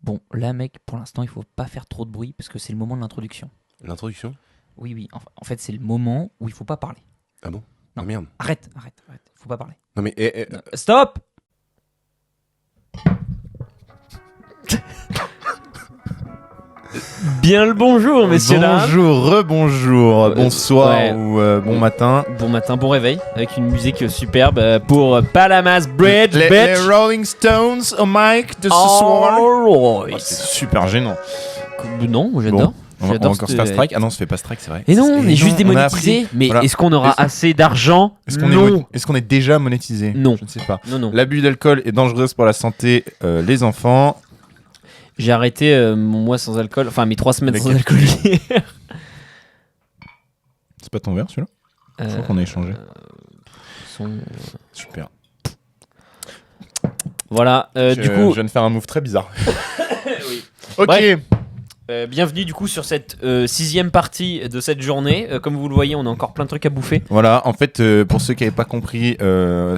Bon, là, mec, pour l'instant, il faut pas faire trop de bruit parce que c'est le moment de l'introduction. L'introduction? Oui, oui. En fait, c'est le moment où il faut pas parler. Ah bon? Non. Ah merde. Arrête. Faut pas parler. Non mais Non, stop. Bien le bonjour, messieurs dames. Bonjour, rebonjour, bonsoir ouais. ou bon matin. Bon matin, bon réveil, avec une musique superbe pour Palamas Bridge, Les bitch. Rolling Stones au mic de ce soir. Alright. Oh, c'est super gênant. Non, moi j'adore. Bon, on va J'adore encore se cette- faire strike. Ah non, on se fait pas strike, c'est vrai. Et non, on est juste on a démonétisé. appris. Mais Voilà. est-ce qu'on aura Est-ce- assez d'argent? Non. Est-ce qu'on est déjà monétisé? Non. Je ne sais pas. Non. L'abus d'alcool est dangereux pour la santé, les enfants. J'ai arrêté mon mois sans alcool, enfin mes 3 semaines Avec sans quel- alcool hier. C'est pas ton verre celui-là? Je crois qu'on a échangé. Son- Super. Voilà, du coup, je viens de faire un move très bizarre. Oui. Ok. Bref. Bienvenue du coup sur cette 6ème partie de cette journée. Comme vous le voyez, on a encore plein de trucs à bouffer. Voilà, en fait, pour ceux qui n'avaient pas compris,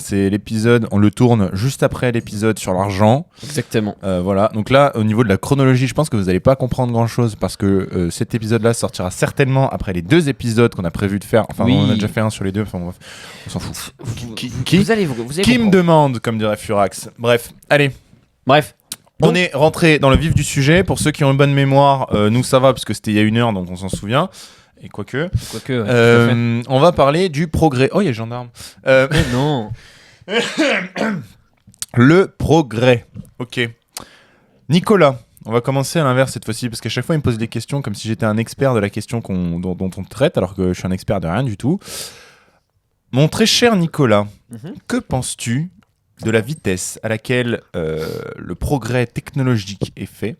c'est l'épisode, on le tourne juste après l'épisode sur l'argent. Exactement. Voilà, donc là, au niveau de la chronologie, je pense que vous n'allez pas comprendre grand-chose parce que cet épisode-là sortira certainement après les 2 épisodes qu'on a prévu de faire. Enfin, Oui. on a déjà fait un sur les 2, enfin bref, on s'en fout. Qui Vous allez Qui me comprendre. demande, comme dirait Furax. Bref, allez. Bref. On Donc- est rentré dans le vif du sujet. Pour ceux qui ont une bonne mémoire, nous ça va parce que c'était il y a 1 heure, donc on s'en souvient. Et quoique. Quoique, ouais, tout à fait. On va parler du progrès. Oh, il y a le gendarme. Mais non. Le progrès. Ok. Nicolas, on va commencer à l'inverse cette fois-ci, parce qu'à chaque fois, il me pose des questions comme si j'étais un expert de la question dont on traite, alors que je suis un expert de rien du tout. Mon très cher Nicolas, Mhm. que penses-tu de la vitesse à laquelle le progrès technologique est fait?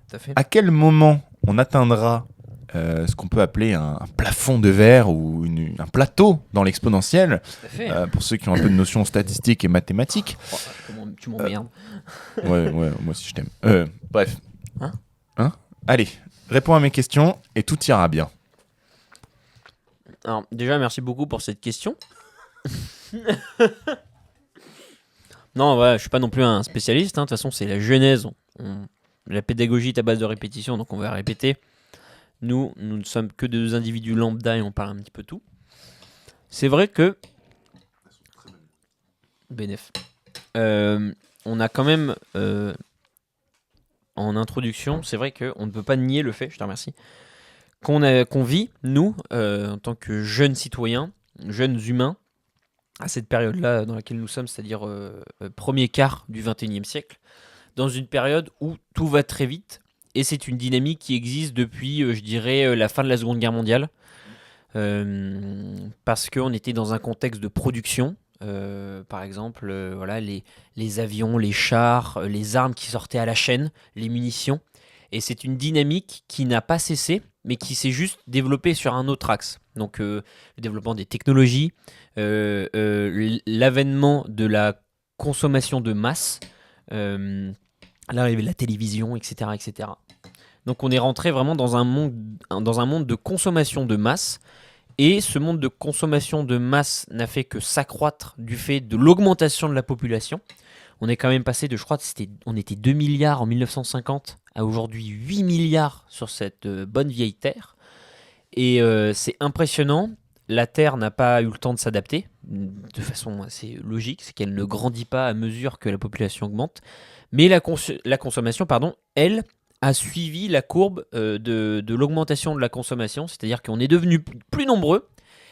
Tout à fait. À quel moment on atteindra ce qu'on peut appeler un plafond de verre ou un plateau dans l'exponentiel, Tout à fait. pour ceux qui ont un peu de notions statistiques et mathématiques? Oh, tu m'emmerdes. Ouais, moi aussi je t'aime. Bref. Hein Allez, réponds à mes questions et tout ira bien. Alors, déjà, merci beaucoup pour cette question. Non, ouais, je suis pas non plus un spécialiste. De toute façon, c'est la genèse. La pédagogie est à base de répétition, donc on va répéter. Nous ne sommes que deux individus lambda et on parle un petit peu tout. C'est vrai que... Bénef. On a quand même... en introduction, c'est vrai qu'on ne peut pas nier le fait, je te remercie, qu'on vit, nous, en tant que jeunes citoyens, jeunes humains, à cette période-là dans laquelle nous sommes, c'est-à-dire premier quart du XXIe siècle, dans une période où tout va très vite, et c'est une dynamique qui existe depuis, je dirais, la fin de la Seconde Guerre mondiale, parce qu'on était dans un contexte de production. Par exemple, voilà, les avions, les chars, les armes qui sortaient à la chaîne, les munitions. Et c'est une dynamique qui n'a pas cessé, mais qui s'est juste développée sur un autre axe. Donc le développement des technologies, l'avènement de la consommation de masse, l'arrivée de la télévision, etc., etc. Donc on est rentré vraiment dans un monde de consommation de masse. Et ce monde de consommation de masse n'a fait que s'accroître du fait de l'augmentation de la population. On est quand même passé de, je crois, on était 2 milliards en 1950 à aujourd'hui 8 milliards sur cette bonne vieille Terre. Et c'est impressionnant. La Terre n'a pas eu le temps de s'adapter de façon assez logique. C'est qu'elle ne grandit pas à mesure que la population augmente. Mais la consommation, elle, a suivi la courbe de l'augmentation de la consommation, c'est-à-dire qu'on est devenu plus nombreux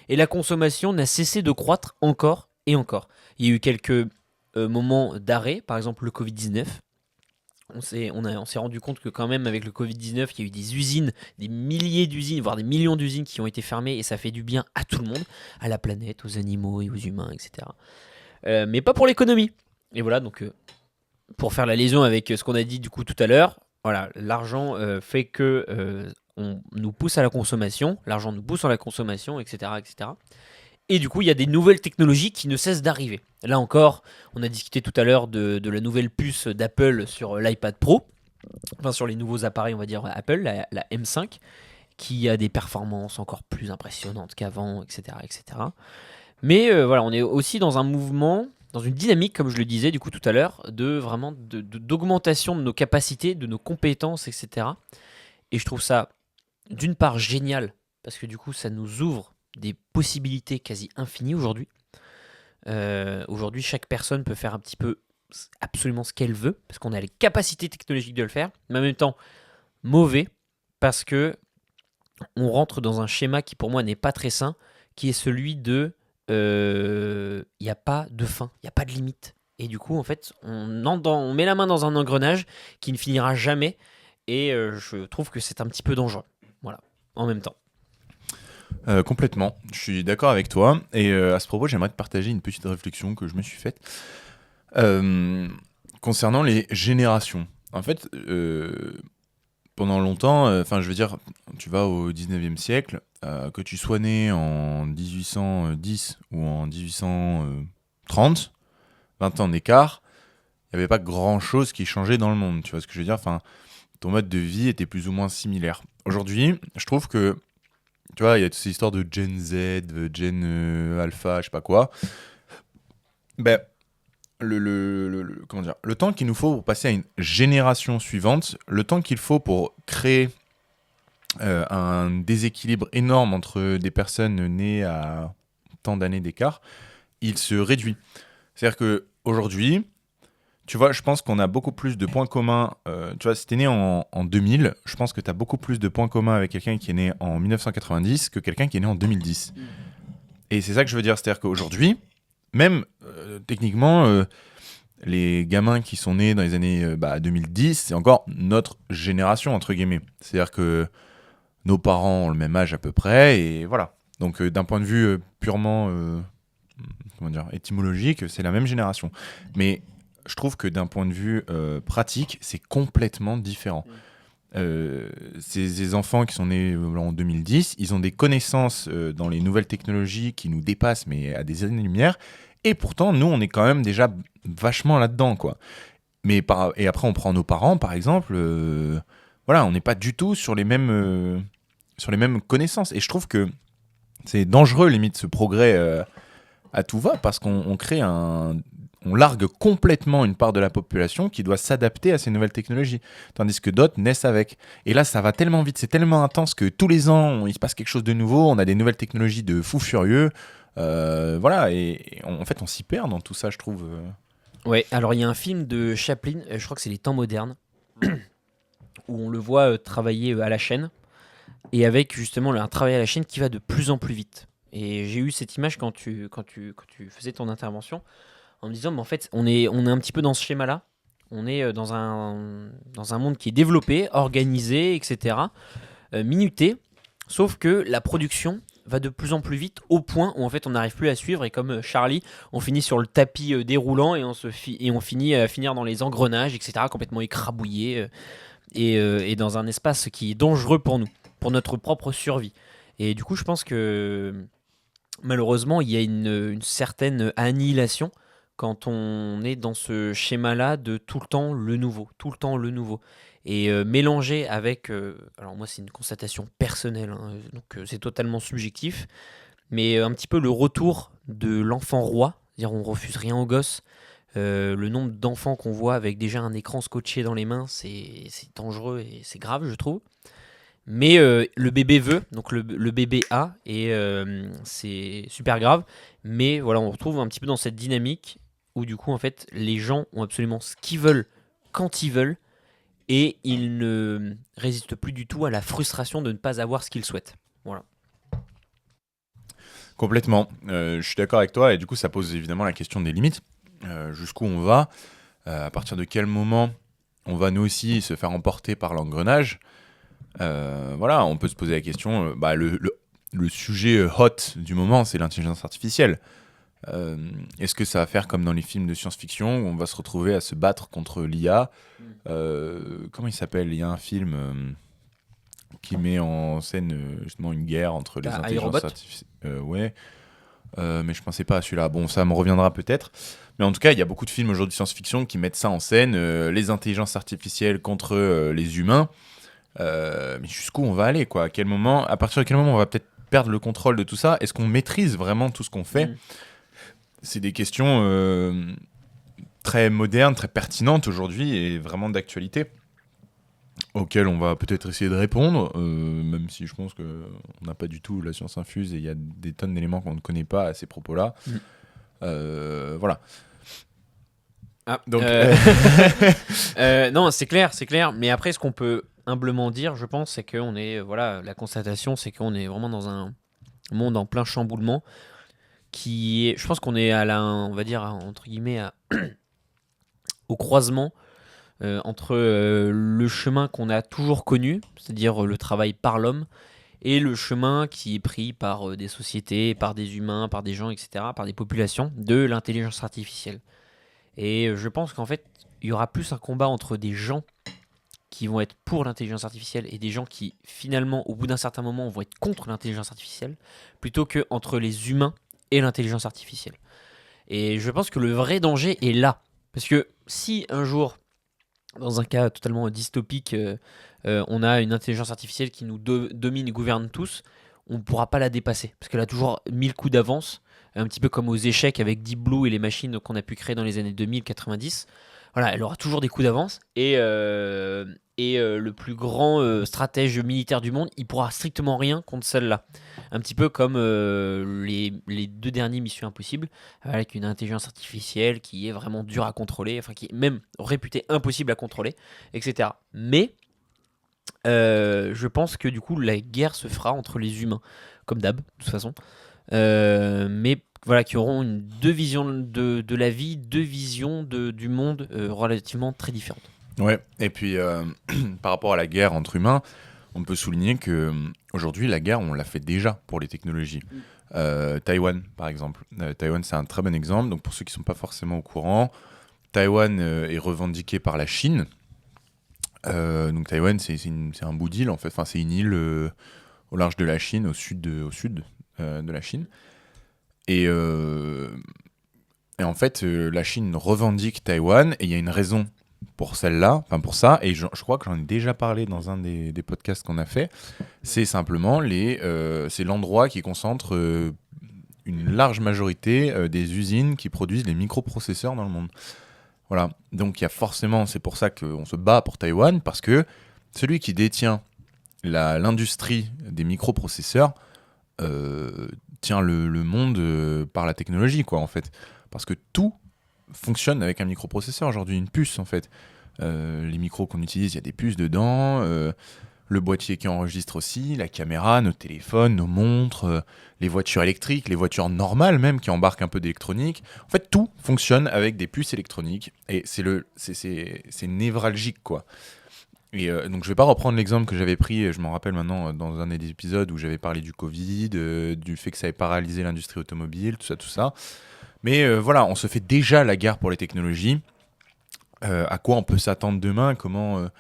et la consommation n'a cessé de croître encore et encore. Il y a eu quelques moments d'arrêt, par exemple le Covid-19. On s'est rendu compte que quand même avec le Covid-19, il y a eu des usines, des milliers d'usines, voire des millions d'usines qui ont été fermées et ça fait du bien à tout le monde, à la planète, aux animaux et aux humains, etc. Mais pas pour l'économie. Et voilà, donc pour faire la liaison avec ce qu'on a dit du coup tout à l'heure, voilà, l'argent fait que on nous pousse à la consommation, l'argent nous pousse à la consommation, etc., etc. Et du coup, il y a des nouvelles technologies qui ne cessent d'arriver. Là encore, on a discuté tout à l'heure de la nouvelle puce d'Apple sur l'iPad Pro, enfin sur les nouveaux appareils, on va dire Apple, la M5, qui a des performances encore plus impressionnantes qu'avant, etc., etc. Mais voilà, on est aussi dans un mouvement dans une dynamique, comme je le disais du coup tout à l'heure, d'augmentation de nos capacités, de nos compétences, etc. Et je trouve ça d'une part génial, parce que du coup ça nous ouvre des possibilités quasi infinies aujourd'hui. Aujourd'hui, chaque personne peut faire un petit peu absolument ce qu'elle veut, parce qu'on a les capacités technologiques de le faire, mais en même temps mauvais, parce que on rentre dans un schéma qui pour moi n'est pas très sain, qui est celui de il n'y a pas de fin, il n'y a pas de limite. Et du coup, en fait, on met la main dans un engrenage qui ne finira jamais, et je trouve que c'est un petit peu dangereux. Voilà, en même temps. Complètement, je suis d'accord avec toi. Et à ce propos, j'aimerais te partager une petite réflexion que je me suis faite concernant les générations. En fait, pendant longtemps, je veux dire, tu vas au 19e siècle, que tu sois né en 1810 ou en 1830, 20 ans d'écart, il n'y avait pas grand-chose qui changeait dans le monde. Tu vois ce que je veux dire? Enfin, ton mode de vie était plus ou moins similaire. Aujourd'hui, je trouve que tu vois, il y a toutes ces histoires de Gen Z, Gen Alpha, je sais pas quoi. Ben, comment dire, le temps qu'il nous faut pour passer à une génération suivante, le temps qu'il faut pour créer un déséquilibre énorme entre des personnes nées à tant d'années d'écart, il se réduit. C'est-à-dire qu'aujourd'hui, tu vois, je pense qu'on a beaucoup plus de points communs. Tu vois, si t'es né en 2000, je pense que tu as beaucoup plus de points communs avec quelqu'un qui est né en 1990 que quelqu'un qui est né en 2010. Et c'est ça que je veux dire. C'est-à-dire qu'aujourd'hui, même techniquement, les gamins qui sont nés dans les années 2010, c'est encore notre génération, entre guillemets. C'est-à-dire que nos parents ont le même âge à peu près, et voilà. Donc d'un point de vue purement étymologique, c'est la même génération. Mais je trouve que d'un point de vue pratique, c'est complètement différent. Ces enfants qui sont nés en 2010, ils ont des connaissances dans les nouvelles technologies qui nous dépassent, mais à des années-lumière. Et pourtant, nous, on est quand même déjà vachement là-dedans, quoi. Et après, on prend nos parents, par exemple. Voilà, on n'est pas du tout sur les mêmes connaissances. Et je trouve que c'est dangereux, limite, ce progrès à tout va, parce qu'on crée on largue complètement une part de la population qui doit s'adapter à ces nouvelles technologies, tandis que d'autres naissent avec. Et là, ça va tellement vite, c'est tellement intense que tous les ans, il se passe quelque chose de nouveau, on a des nouvelles technologies de fous furieux. Voilà, en fait, on s'y perd dans tout ça, je trouve. Ouais, alors il y a un film de Chaplin, je crois que c'est Les Temps modernes, où on le voit travailler à la chaîne, et avec justement un travail à la chaîne qui va de plus en plus vite. Et j'ai eu cette image quand tu faisais ton intervention, en me disant, mais en fait, on est un petit peu dans ce schéma-là. On est dans un monde qui est développé, organisé, etc., minuté, sauf que la production va de plus en plus vite au point où en fait on n'arrive plus à suivre, et comme Charlie, on finit sur le tapis déroulant, et on finit à finir dans les engrenages, etc., complètement écrabouillé, et dans un espace qui est dangereux pour nous, pour notre propre survie. Et du coup, je pense que malheureusement, il y a une certaine annihilation quand on est dans ce schéma-là de tout le temps le nouveau, tout le temps le nouveau. Et mélangé avec, alors moi c'est une constatation personnelle, hein, donc c'est totalement subjectif, mais un petit peu le retour de l'enfant roi, c'est-à-dire on refuse rien aux gosses. Le nombre d'enfants qu'on voit avec déjà un écran scotché dans les mains, c'est dangereux et c'est grave, je trouve. Mais le bébé veut, donc le bébé a, et c'est super grave. Mais voilà, on retrouve un petit peu dans cette dynamique où du coup, en fait, les gens ont absolument ce qu'ils veulent quand ils veulent, et ils ne résistent plus du tout à la frustration de ne pas avoir ce qu'ils souhaitent. Voilà. Complètement. Je suis d'accord avec toi, et du coup, ça pose évidemment la question des limites. Jusqu'où on va, à partir de quel moment on va nous aussi se faire emporter par l'engrenage. Voilà, on peut se poser la question, le sujet hot du moment, c'est l'intelligence artificielle. Est-ce que ça va faire comme dans les films de science-fiction où on va se retrouver à se battre contre l'IA? Comment il s'appelle? Il y a un film qui met en scène justement une guerre entre les intelligences artificielles. Ouais. Mais je pensais pas à celui-là. Bon, ça me reviendra peut-être. Mais en tout cas, il y a beaucoup de films aujourd'hui de science-fiction qui mettent ça en scène, les intelligences artificielles contre les humains. Mais jusqu'où on va aller, quoi? À partir de quel moment on va peut-être perdre le contrôle de tout ça? Est-ce qu'on maîtrise vraiment tout ce qu'on fait? c'est des questions très modernes, très pertinentes aujourd'hui et vraiment d'actualité, auxquelles on va peut-être essayer de répondre, même si je pense qu'on n'a pas du tout la science infuse et il y a des tonnes d'éléments qu'on ne connaît pas à ces propos-là. Voilà. Ah, Donc, non, c'est clair. Mais après, ce qu'on peut humblement dire, je pense, c'est qu'on est, la constatation, c'est qu'on est vraiment dans un monde en plein chamboulement, je pense qu'on est on va dire, entre guillemets, au croisement entre le chemin qu'on a toujours connu, c'est-à-dire le travail par l'homme, et le chemin qui est pris par des sociétés, par des humains, par des gens, etc., par des populations, de l'intelligence artificielle. Et je pense qu'en fait, il y aura plus un combat entre des gens qui vont être pour l'intelligence artificielle et des gens qui, finalement, au bout d'un certain moment, vont être contre l'intelligence artificielle, plutôt que entre les humains et l'intelligence artificielle. Et je pense que le vrai danger est là. Parce que si un jour, dans un cas totalement dystopique, on a une intelligence artificielle qui nous domine et gouverne tous, on ne pourra pas la dépasser. Parce qu'elle a toujours 1000 coups d'avance, un petit peu comme aux échecs avec Deep Blue et les machines qu'on a pu créer dans les années 2000-90. Voilà, elle aura toujours des coups d'avance. Et le plus grand stratège militaire du monde, il pourra strictement rien contre celle-là. Un petit peu comme les 2 derniers Missions Impossibles, avec une intelligence artificielle qui est vraiment dure à contrôler, enfin qui est même réputée impossible à contrôler, etc. Mais je pense que du coup la guerre se fera entre les humains, comme d'hab, de toute façon. Mais voilà, qui auront deux visions de la vie, 2 visions du monde relativement très différentes. ouais, et puis par rapport à la guerre entre humains, on peut souligner que aujourd'hui la guerre, on l'a fait déjà pour les technologies. Taïwan, par exemple. Taïwan, c'est un très bon exemple. Donc pour ceux qui ne sont pas forcément au courant, Taïwan est revendiqué par la Chine. Donc Taïwan, c'est un bout d'île en fait. Enfin, c'est une île au large de la Chine, au sud de la Chine. Et en fait, la Chine revendique Taïwan et il y a une raison pour celle-là, enfin pour ça, et je crois que j'en ai déjà parlé dans un des podcasts qu'on a fait. C'est simplement c'est l'endroit qui concentre une large majorité des usines qui produisent les microprocesseurs dans le monde. Voilà, donc il y a forcément, c'est pour ça qu'on se bat pour Taïwan, parce que celui qui détient l'industrie des microprocesseurs tient le monde par la technologie, quoi, en fait. Parce que tout fonctionne avec un microprocesseur aujourd'hui, une puce, en fait. Les micros qu'on utilise, il y a des puces dedans, le boîtier qui enregistre aussi, la caméra, nos téléphones, nos montres, les voitures électriques, les voitures normales même qui embarquent un peu d'électronique. En fait, tout fonctionne avec des puces électroniques et c'est névralgique, quoi. Et donc je vais pas reprendre l'exemple que j'avais pris, je m'en rappelle maintenant, dans un des épisodes où j'avais parlé du Covid, du fait que ça avait paralysé l'industrie automobile, tout ça. Mais voilà, on se fait déjà la guerre pour les technologies. À quoi on peut s'attendre demain ? Comment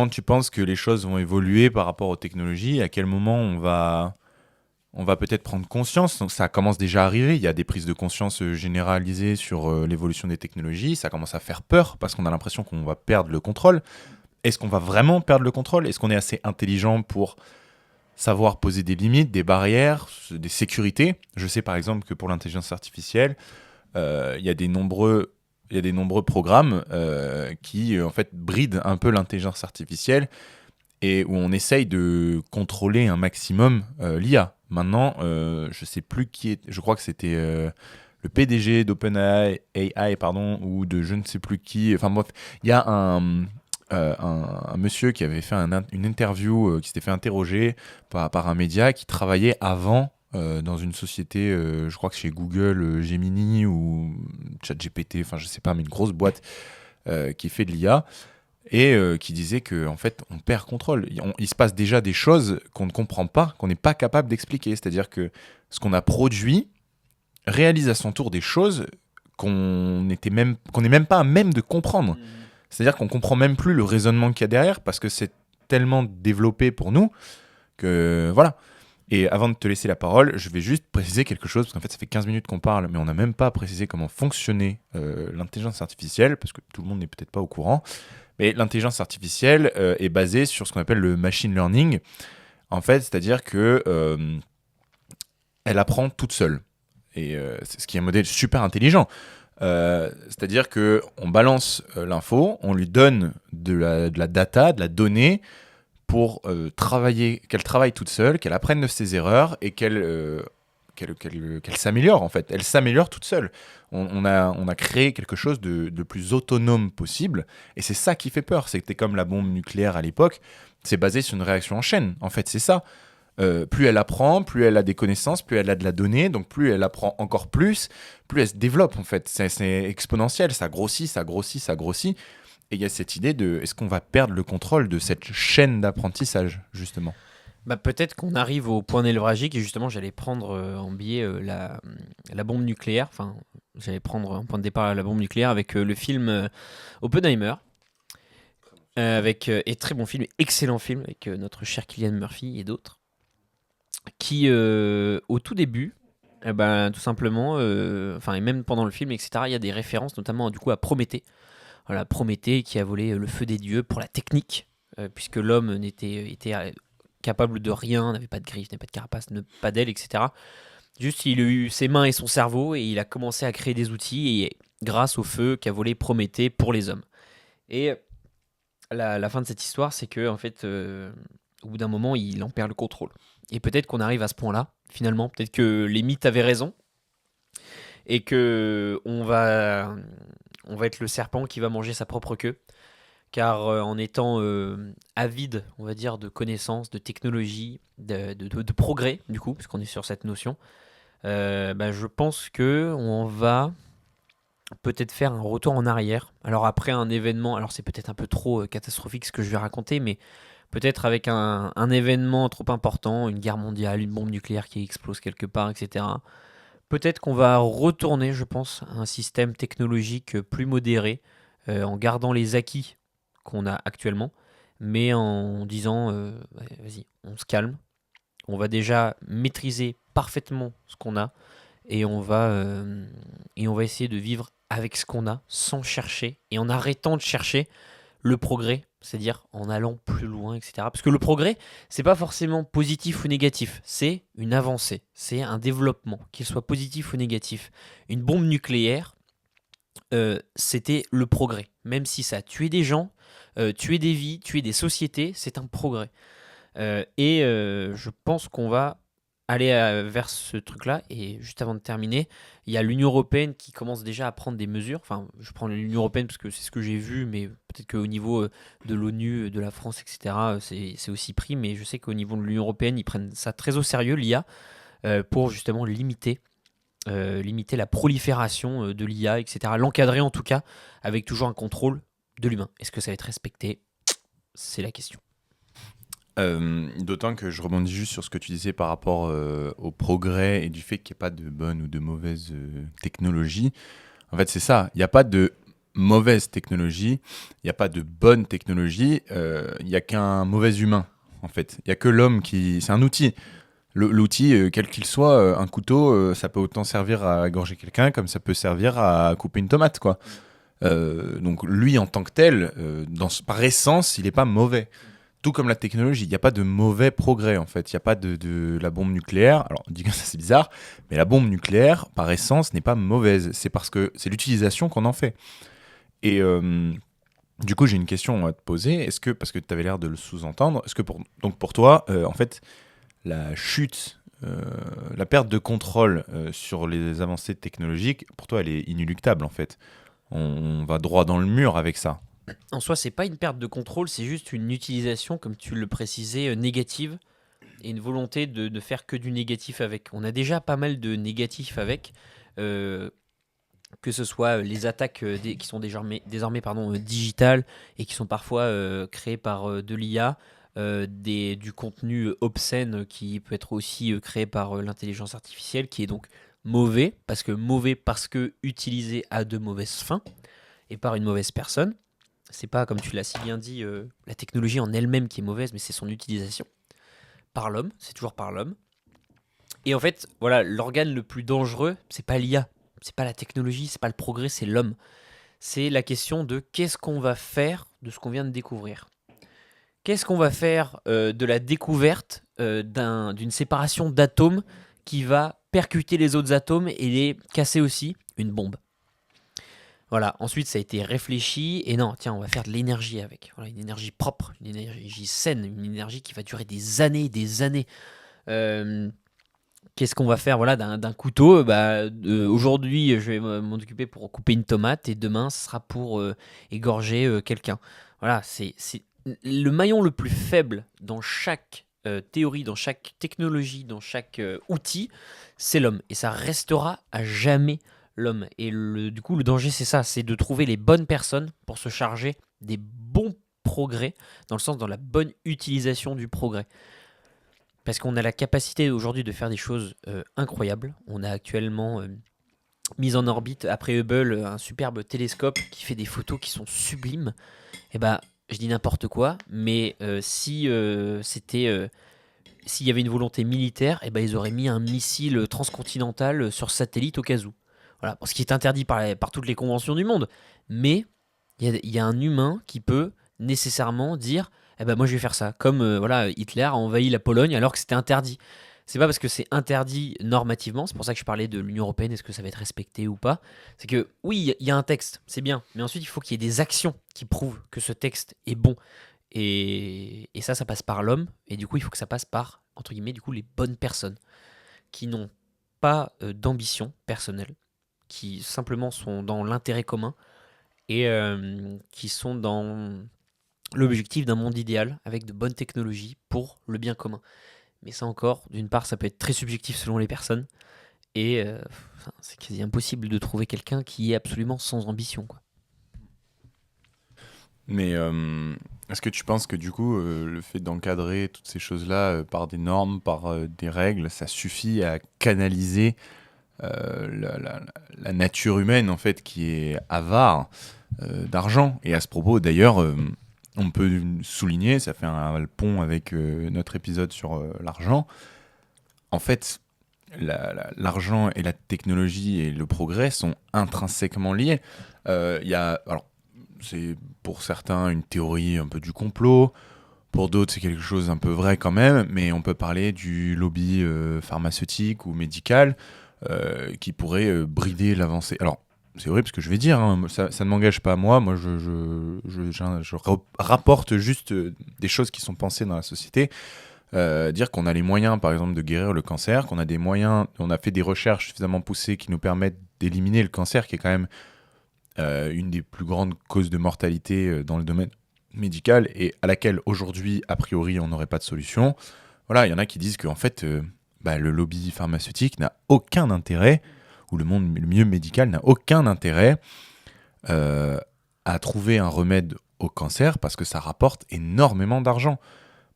tu penses que les choses vont évoluer par rapport aux technologies ? À quel moment on va peut-être prendre conscience ? Donc ça commence déjà à arriver. Il y a des prises de conscience généralisées sur l'évolution des technologies. Ça commence à faire peur parce qu'on a l'impression qu'on va perdre le contrôle. Est-ce qu'on va vraiment perdre le contrôle ? Est-ce qu'on est assez intelligent pour savoir poser des limites, des barrières, des sécurités ? Je sais par exemple que pour l'intelligence artificielle, il y a des nombreux programmes qui en fait brident un peu l'intelligence artificielle et où on essaye de contrôler un maximum l'IA. Maintenant, je sais plus qui est, je crois que c'était le PDG d'OpenAI, ou de je ne sais plus qui. Enfin bref, il y a un monsieur qui avait fait une interview, qui s'était fait interroger par un média qui travaillait avant dans une société, je crois que chez Google, Gemini ou ChatGPT, enfin je sais pas, mais une grosse boîte qui fait de l'IA et qui disait que en fait on perd contrôle. Il se passe déjà des choses qu'on ne comprend pas, qu'on n'est pas capable d'expliquer. C'est-à-dire que ce qu'on a produit réalise à son tour des choses qu'on n'est même pas à même de comprendre. C'est-à-dire qu'on comprend même plus le raisonnement qu'il y a derrière parce que c'est tellement développé pour nous que voilà. Et avant de te laisser la parole, je vais juste préciser quelque chose, parce qu'en fait ça fait 15 minutes qu'on parle, mais on n'a même pas précisé comment fonctionnait l'intelligence artificielle, parce que tout le monde n'est peut-être pas au courant. Mais l'intelligence artificielle est basée sur ce qu'on appelle le machine learning, en fait, c'est-à-dire que elle apprend toute seule. Et c'est ce qui est un modèle super intelligent. C'est-à-dire que on balance l'info, on lui donne de la data, de la donnée pour qu'elle travaille toute seule, qu'elle apprenne de ses erreurs et qu'elle s'améliore en fait. Elle s'améliore toute seule. On a créé quelque chose de plus autonome possible et c'est ça qui fait peur. C'était comme la bombe nucléaire à l'époque, c'est basé sur une réaction en chaîne. En fait, c'est ça. Plus elle apprend, plus elle a des connaissances, plus elle a de la donnée, donc plus elle apprend encore plus elle se développe en fait. C'est exponentiel, ça grossit, ça grossit, ça grossit. Et il y a cette idée de est-ce qu'on va perdre le contrôle de cette chaîne d'apprentissage, justement? Bah, peut-être qu'on arrive au point névralgique et justement j'allais prendre en biais la bombe nucléaire, enfin j'allais prendre en point de départ la bombe nucléaire avec le film Oppenheimer, et très bon film, excellent film avec notre cher Cillian Murphy et d'autres, qui au tout début, eh ben, tout simplement, enfin et même pendant le film, etc., il y a des références notamment du coup à Prométhée. Voilà, Prométhée qui a volé le feu des dieux pour la technique, puisque l'homme était capable de rien, n'avait pas de griffes, n'avait pas de carapace, pas d'ailes, etc. Juste, il a eu ses mains et son cerveau et il a commencé à créer des outils et grâce au feu qu'a volé Prométhée pour les hommes. Et la fin de cette histoire, c'est que en fait, au bout d'un moment, il en perd le contrôle. Et peut-être qu'on arrive à ce point-là, finalement. Peut-être que les mythes avaient raison et que on va être le serpent qui va manger sa propre queue. Car en étant avide, on va dire, de connaissances, de technologie, de progrès, du coup, puisqu'on est sur cette notion, je pense que on va peut-être faire un retour en arrière. Alors après un événement, alors c'est peut-être un peu trop catastrophique ce que je vais raconter, mais peut-être avec un événement trop important, une guerre mondiale, une bombe nucléaire qui explose quelque part, etc. Peut-être qu'on va retourner, je pense, à un système technologique plus modéré, en gardant les acquis qu'on a actuellement, mais en disant, vas-y, on se calme, on va déjà maîtriser parfaitement ce qu'on a, et on va essayer de vivre avec ce qu'on a, sans chercher, et en arrêtant de chercher le progrès, c'est-à-dire en allant plus loin, etc. Parce que le progrès, c'est pas forcément positif ou négatif, c'est une avancée, c'est un développement, qu'il soit positif ou négatif. Une bombe nucléaire, c'était le progrès. Même si ça a tué des gens, tué des vies, tué des sociétés, c'est un progrès. Je pense qu'on va aller vers ce truc-là. Et juste avant de terminer, il y a l'Union européenne qui commence déjà à prendre des mesures. Enfin, je prends l'Union européenne parce que c'est ce que j'ai vu, mais peut-être qu'au niveau de l'ONU, de la France, etc., c'est aussi pris. Mais je sais qu'au niveau de l'Union européenne, ils prennent ça très au sérieux, l'IA, pour justement limiter la prolifération de l'IA, etc. L'encadrer en tout cas, avec toujours un contrôle de l'humain. Est-ce que ça va être respecté? C'est la question. D'autant que je rebondis juste sur ce que tu disais par rapport au progrès et du fait qu'il n'y ait pas de bonne ou de mauvaise technologie. En fait, c'est ça. Il n'y a pas de mauvaise technologie, il n'y a pas de bonne technologie, il n'y a qu'un mauvais humain, en fait. Il n'y a que l'homme qui... C'est un outil. L'outil, quel qu'il soit, un couteau, ça peut autant servir à égorger quelqu'un comme ça peut servir à couper une tomate, quoi. Donc lui, en tant que tel, par essence, il n'est pas mauvais. Tout comme la technologie, il n'y a pas de mauvais progrès en fait. Il n'y a pas de la bombe nucléaire. Alors on dit que ça c'est bizarre, mais la bombe nucléaire, par essence, n'est pas mauvaise. C'est parce que c'est l'utilisation qu'on en fait. Et du coup, j'ai une question à te poser. Est-ce que, parce que tu avais l'air de le sous-entendre, est-ce que pour toi, en fait, la chute, la perte de contrôle sur les avancées technologiques, pour toi, elle est inéluctable en fait. On va droit dans le mur avec ça. En soi, c'est pas une perte de contrôle, c'est juste une utilisation, comme tu le précisais, négative, et une volonté de faire que du négatif avec. On a déjà pas mal de négatifs avec, que ce soit les attaques qui sont désormais digitales et qui sont parfois créées par de l'IA, du contenu obscène qui peut être aussi créé par l'intelligence artificielle, qui est donc mauvais parce que utilisé à de mauvaises fins et par une mauvaise personne. C'est pas, comme tu l'as si bien dit, la technologie en elle-même qui est mauvaise, mais c'est son utilisation par l'homme, c'est toujours par l'homme. Et en fait, voilà, l'organe le plus dangereux, c'est pas l'IA, c'est pas la technologie, c'est pas le progrès, c'est l'homme. C'est la question de qu'est-ce qu'on va faire de ce qu'on vient de découvrir. Qu'est-ce qu'on va faire de la découverte d'une séparation d'atomes qui va percuter les autres atomes et les casser aussi, une bombe. Voilà, ensuite ça a été réfléchi, et non, tiens, on va faire de l'énergie avec. Voilà, une énergie propre, une énergie saine, une énergie qui va durer des années, des années. Euh, Qu'est-ce qu'on va faire voilà, d'un couteau aujourd'hui, je vais m'en occuper pour couper une tomate, et demain, ce sera pour égorger quelqu'un. Voilà, c'est le maillon le plus faible dans chaque théorie, dans chaque technologie, dans chaque outil, c'est l'homme. Et ça restera à jamais l'homme. Et du coup, le danger, c'est ça, c'est de trouver les bonnes personnes pour se charger des bons progrès, dans le sens, dans la bonne utilisation du progrès. Parce qu'on a la capacité aujourd'hui de faire des choses incroyables. On a actuellement mis en orbite, après Hubble, un superbe télescope qui fait des photos qui sont sublimes. Et bah, je dis n'importe quoi, mais s'il y avait une volonté militaire, et bah, ils auraient mis un missile transcontinental sur satellite au cas où. Voilà, ce qui est interdit par toutes les conventions du monde. Mais il y a un humain qui peut nécessairement dire eh ben moi je vais faire ça. Comme voilà, Hitler a envahi la Pologne alors que c'était interdit. C'est pas parce que c'est interdit normativement, c'est pour ça que je parlais de l'Union Européenne, est-ce que ça va être respecté ou pas. C'est que oui, il y a un texte, c'est bien, mais ensuite il faut qu'il y ait des actions qui prouvent que ce texte est bon. Et ça passe par l'homme, et du coup il faut que ça passe par, entre guillemets, du coup les bonnes personnes qui n'ont pas d'ambition personnelle, qui simplement sont dans l'intérêt commun et qui sont dans l'objectif d'un monde idéal avec de bonnes technologies pour le bien commun. Mais ça encore, d'une part, ça peut être très subjectif selon les personnes, et c'est quasi impossible de trouver quelqu'un qui est absolument sans ambition, quoi. Mais est-ce que tu penses que du coup, le fait d'encadrer toutes ces choses-là par des normes, par des règles, ça suffit à canaliser la nature humaine en fait qui est avare d'argent? Et à ce propos, d'ailleurs, on peut souligner, ça fait un pont avec notre épisode sur l'argent. En fait, l'argent et la technologie et le progrès sont intrinsèquement liés. Alors, c'est pour certains une théorie un peu du complot, pour d'autres c'est quelque chose un peu vrai quand même, mais on peut parler du lobby pharmaceutique ou médical qui pourrait brider l'avancée. Alors, c'est vrai parce que je vais dire, hein, ça ne m'engage pas à moi, je rapporte juste des choses qui sont pensées dans la société. Dire qu'on a les moyens, par exemple, de guérir le cancer, qu'on a des moyens, on a fait des recherches suffisamment poussées qui nous permettent d'éliminer le cancer, qui est quand même une des plus grandes causes de mortalité dans le domaine médical et à laquelle aujourd'hui, a priori, on n'aurait pas de solution. Voilà, il y en a qui disent qu'en fait, le lobby pharmaceutique n'a aucun intérêt, ou le milieu médical n'a aucun intérêt à trouver un remède au cancer parce que ça rapporte énormément d'argent.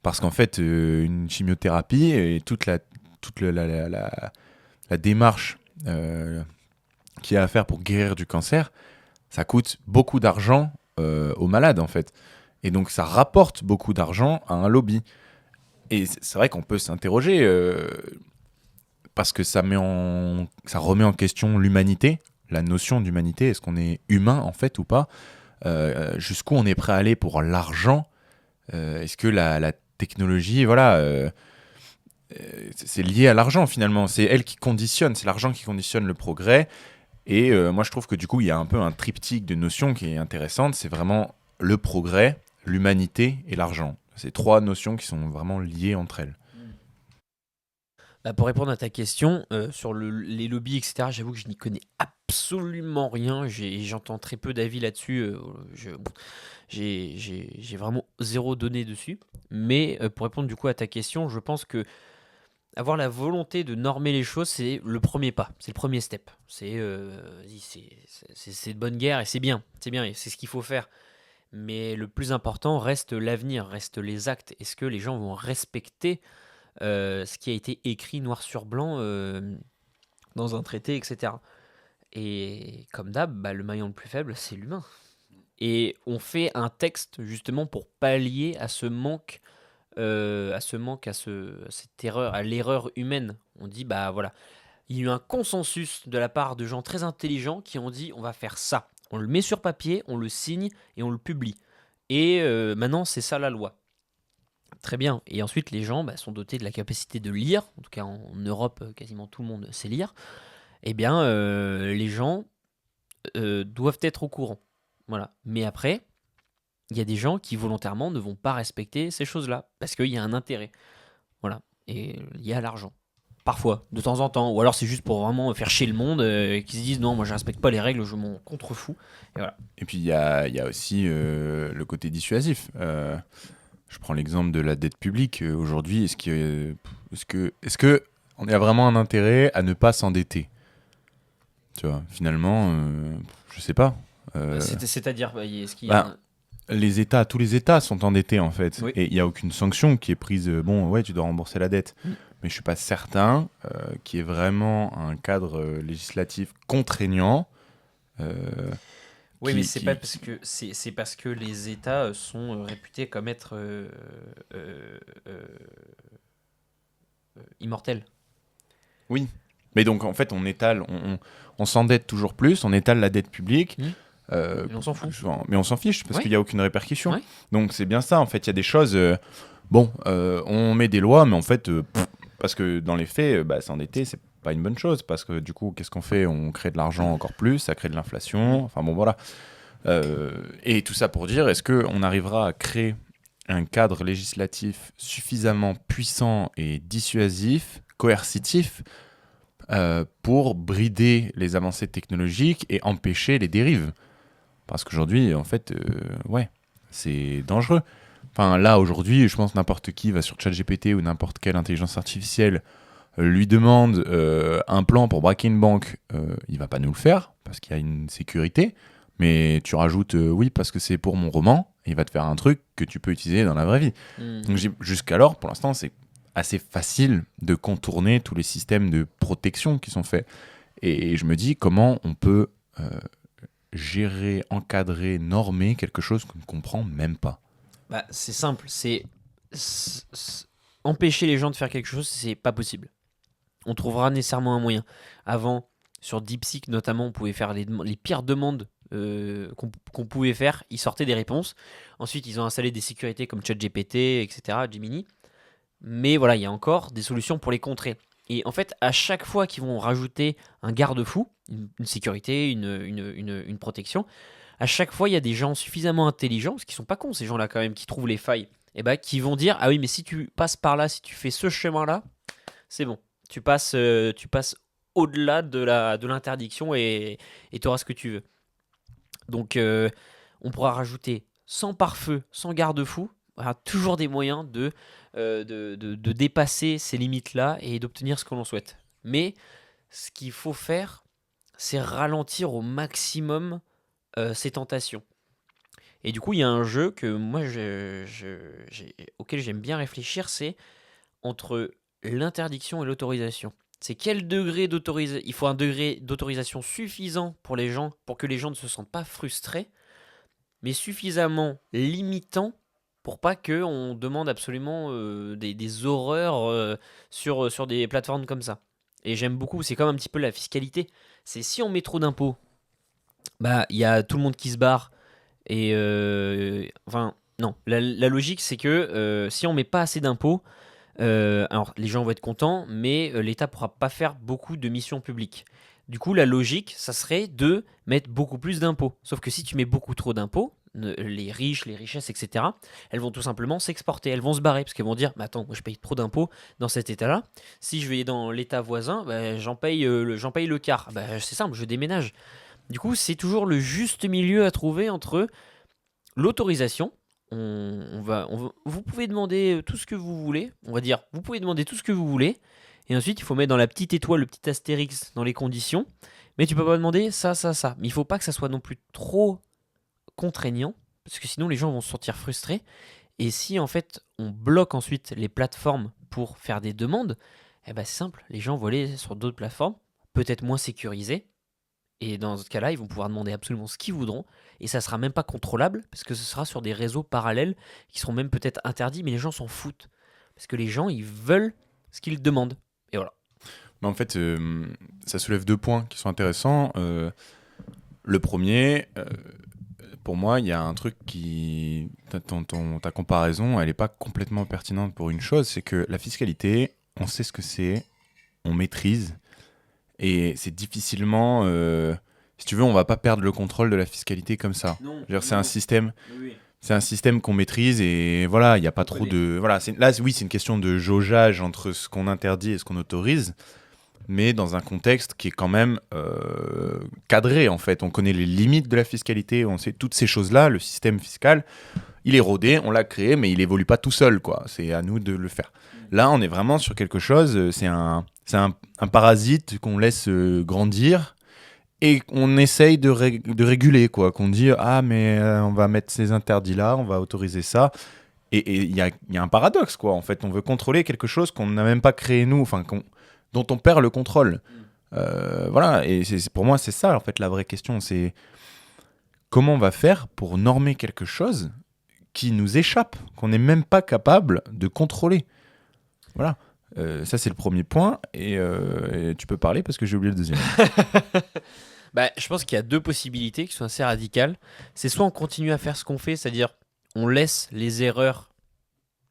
Parce qu'en fait, une chimiothérapie et toute la démarche qu'il y a à faire pour guérir du cancer, ça coûte beaucoup d'argent aux malades, en fait. Et donc, ça rapporte beaucoup d'argent à un lobby. Et c'est vrai qu'on peut s'interroger, parce que ça remet en question l'humanité, la notion d'humanité. Est-ce qu'on est humain, en fait, ou pas? Jusqu'où on est prêt à aller pour l'argent? Est-ce que la technologie, voilà... c'est lié à l'argent finalement, c'est elle qui conditionne, c'est l'argent qui conditionne le progrès. Et moi je trouve que du coup il y a un peu un triptyque de notions qui est intéressante, c'est vraiment le progrès, l'humanité et l'argent. C'est trois notions qui sont vraiment liées entre elles. Bah, pour répondre à ta question sur les lobbies, etc., j'avoue que je n'y connais absolument rien. J'entends très peu d'avis là-dessus. J'ai vraiment zéro donnée dessus. Mais pour répondre du coup à ta question, je pense que avoir la volonté de normer les choses, c'est le premier pas, c'est le premier step. C'est de bonne guerre et c'est bien, et c'est ce qu'il faut faire. Mais le plus important reste l'avenir, reste les actes. Est-ce que les gens vont respecter ce qui a été écrit noir sur blanc dans un traité, etc. Et comme d'hab, le maillon le plus faible, c'est l'humain. Et on fait un texte justement pour pallier à ce manque, à cette erreur, à l'erreur humaine. On dit, voilà, il y a eu un consensus de la part de gens très intelligents qui ont dit, on va faire ça. On le met sur papier, on le signe et on le publie. Et maintenant, c'est ça la loi. Très bien. Et ensuite, les gens sont dotés de la capacité de lire. En tout cas, en Europe, quasiment tout le monde sait lire. Eh bien, les gens doivent être au courant. Voilà. Mais après, il y a des gens qui volontairement ne vont pas respecter ces choses-là parce qu'il y a un intérêt. Voilà. Et il y a l'argent. Parfois, de temps en temps. Ou alors c'est juste pour vraiment faire chier le monde qui se disent non, moi je respecte pas les règles, je m'en contrefous. Et voilà. Et puis il y a aussi le côté dissuasif. Je prends l'exemple de la dette publique. Aujourd'hui, est-ce que on a vraiment un intérêt à ne pas s'endetter? Tu vois, finalement, je sais pas. C'est-à-dire, est-ce qu'il y a Tous les États sont endettés en fait, Oui. et il n'y a aucune sanction qui est prise. Bon, ouais, tu dois rembourser la dette, mais je suis pas certain qu'il y ait vraiment un cadre législatif contraignant. Oui, qui- mais c'est qui- pas parce que c'est parce que les États sont réputés comme être immortels. Oui, mais donc en fait, on s'endette toujours plus, on étale la dette publique. Mais on s'en fout. Mais on s'en fiche parce Ouais. qu'il n'y a aucune répercussion. Ouais. Donc c'est bien ça, en fait, il y a des choses. On met des lois, mais en fait, parce que dans les faits, s'endetter, c'est pas une bonne chose. Parce que du coup, qu'est-ce qu'on fait? On crée de l'argent encore plus, ça crée de l'inflation. Enfin bon, voilà. Et tout ça pour dire, est-ce qu'on arrivera à créer un cadre législatif suffisamment puissant et dissuasif, coercitif, pour brider les avancées technologiques et empêcher les dérives? Parce qu'aujourd'hui, en fait, c'est dangereux. Enfin, là, aujourd'hui, je pense n'importe qui va sur ChatGPT ou n'importe quelle intelligence artificielle, lui demande un plan pour braquer une banque. Il va pas nous le faire parce qu'il y a une sécurité. Mais tu rajoutes oui parce que c'est pour mon roman, et il va te faire un truc que tu peux utiliser dans la vraie vie. Donc jusqu'alors, pour l'instant, c'est assez facile de contourner tous les systèmes de protection qui sont faits. Et je me dis comment on peut gérer, encadrer, normer quelque chose qu'on ne comprend même pas. C'est simple, empêcher les gens de faire quelque chose, c'est pas possible. On trouvera nécessairement un moyen. Avant, sur DeepSeek notamment, on pouvait faire les pires demandes qu'on pouvait faire. Ils sortaient des réponses. Ensuite, ils ont installé des sécurités comme ChatGPT, etc., Gemini. Mais voilà, il y a encore des solutions pour les contrer. Et en fait, à chaque fois qu'ils vont rajouter un garde-fou, une sécurité, une protection, à chaque fois, il y a des gens suffisamment intelligents, parce qu'ils sont pas cons, ces gens-là quand même, qui trouvent les failles, et qui vont dire, ah oui, mais si tu passes par là, si tu fais ce chemin-là, c'est bon. Tu passes au-delà de l'interdiction et tu auras ce que tu veux. Donc, on pourra rajouter sans pare-feu, sans garde-fou, toujours des moyens de dépasser ces limites-là et d'obtenir ce que l'on souhaite. Mais ce qu'il faut faire, c'est ralentir au maximum ces tentations. Et du coup, il y a un jeu que moi, auquel j'aime bien réfléchir, c'est entre l'interdiction et l'autorisation. C'est quel degré d'autorisation? Il faut un degré d'autorisation suffisant pour les gens, pour que les gens ne se sentent pas frustrés, mais suffisamment limitant pour pas qu'on demande absolument des horreurs sur des plateformes comme ça. Et j'aime beaucoup, c'est comme un petit peu la fiscalité. C'est si on met trop d'impôts, il y a tout le monde qui se barre. Et non, la logique c'est que si on met pas assez d'impôts, alors les gens vont être contents, mais l'État pourra pas faire beaucoup de missions publiques. Du coup, la logique, ça serait de mettre beaucoup plus d'impôts. Sauf que si tu mets beaucoup trop d'impôts, les riches, les richesses, etc., elles vont tout simplement s'exporter, elles vont se barrer, parce qu'elles vont dire, attends, moi je paye trop d'impôts dans cet état-là, si je vais dans l'état voisin, j'en paye le quart. C'est simple, je déménage. Du coup, c'est toujours le juste milieu à trouver entre l'autorisation. Vous pouvez demander tout ce que vous voulez. On va dire, vous pouvez demander tout ce que vous voulez. Et ensuite, il faut mettre dans la petite étoile le petit astérix dans les conditions. Mais tu peux pas demander ça, ça, ça. Mais il faut pas que ça soit non plus trop contraignant. Parce que sinon, les gens vont se sentir frustrés. Et si, en fait, on bloque ensuite les plateformes pour faire des demandes, c'est simple. Les gens vont aller sur d'autres plateformes, peut-être moins sécurisées. Et dans ce cas-là, ils vont pouvoir demander absolument ce qu'ils voudront. Et ça sera même pas contrôlable, parce que ce sera sur des réseaux parallèles qui seront même peut-être interdits, mais les gens s'en foutent. Parce que les gens, ils veulent ce qu'ils demandent. Et voilà. Mais en fait, ça soulève deux points qui sont intéressants. Le premier, pour moi, il y a un truc qui... Ta comparaison, elle n'est pas complètement pertinente pour une chose, c'est que la fiscalité, on sait ce que c'est, on maîtrise, et c'est difficilement... si tu veux, on va pas perdre le contrôle de la fiscalité comme ça. Non, Je veux dire, c'est un système... Oui. C'est un système qu'on maîtrise et voilà, il n'y a pas trop de... Voilà, là, oui, c'est une question de jaugeage entre ce qu'on interdit et ce qu'on autorise, mais dans un contexte qui est quand même cadré, en fait. On connaît les limites de la fiscalité, on sait toutes ces choses-là, le système fiscal, il est rodé, on l'a créé, mais il évolue pas tout seul, quoi. C'est à nous de le faire. Là, on est vraiment sur quelque chose, c'est un parasite qu'on laisse grandir, et on essaye de réguler, quoi. Qu'on dit, ah, mais on va mettre ces interdits-là, on va autoriser ça. Et il y a un paradoxe, quoi. En fait, on veut contrôler quelque chose qu'on n'a même pas créé nous, enfin, dont on perd le contrôle. Voilà, et pour moi, c'est ça, en fait, la vraie question. C'est comment on va faire pour normer quelque chose qui nous échappe, qu'on n'est même pas capable de contrôler. Voilà. Ça, c'est le premier point. Et tu peux parler parce que j'ai oublié le deuxième. Bah, je pense qu'il y a deux possibilités qui sont assez radicales. C'est soit on continue à faire ce qu'on fait, c'est-à-dire on laisse les erreurs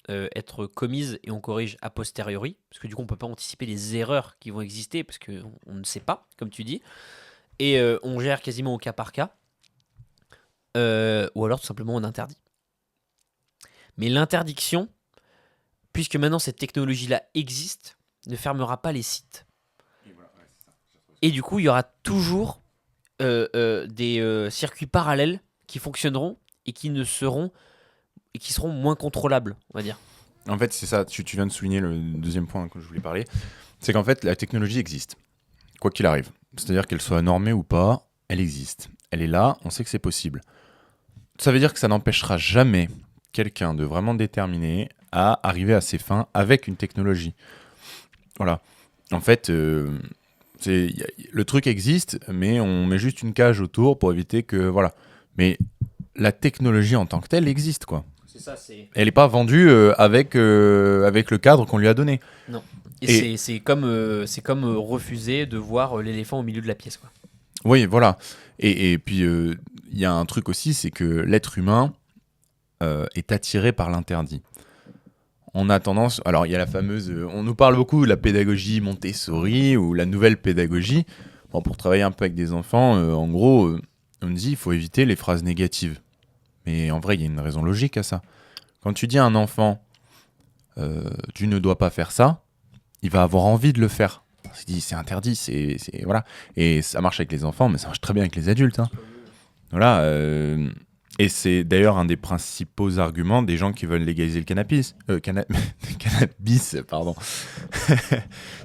être commises et on corrige a posteriori, parce que du coup on peut pas anticiper les erreurs qui vont exister, parce qu'on ne sait pas, comme tu dis, et on gère quasiment au cas par cas, ou alors tout simplement on interdit. Mais l'interdiction, puisque maintenant cette technologie-là existe, ne fermera pas les sites. Et du coup il y aura toujours des circuits parallèles qui fonctionneront et qui seront moins contrôlables, on va dire. En fait, c'est ça, tu viens de souligner le deuxième point que je voulais parler. C'est qu'en fait, la technologie existe, quoi qu'il arrive. C'est-à-dire qu'elle soit normée ou pas, elle existe. Elle est là, on sait que c'est possible. Ça veut dire que ça n'empêchera jamais quelqu'un de vraiment déterminé à arriver à ses fins avec une technologie. Voilà. En fait, le truc existe, mais on met juste une cage autour pour éviter que... Voilà. Mais la technologie en tant que telle existe, quoi. C'est ça, c'est... Elle n'est pas vendue avec le cadre qu'on lui a donné. Non. Et c'est comme refuser de voir l'éléphant au milieu de la pièce, quoi. Oui, voilà. Et puis, il y a un truc aussi, c'est que l'être humain est attiré par l'interdit. On a tendance... Alors, il y a la fameuse... on nous parle beaucoup de la pédagogie Montessori ou la nouvelle pédagogie. Bon, pour travailler un peu avec des enfants, en gros, on dit qu'il faut éviter les phrases négatives. Mais en vrai, il y a une raison logique à ça. Quand tu dis à un enfant « tu ne dois pas faire ça », il va avoir envie de le faire. Il se dit « c'est interdit », voilà. Et ça marche avec les enfants, mais ça marche très bien avec les adultes. Hein. Voilà. Et c'est d'ailleurs un des principaux arguments des gens qui veulent légaliser le cannabis. Cannabis, pardon.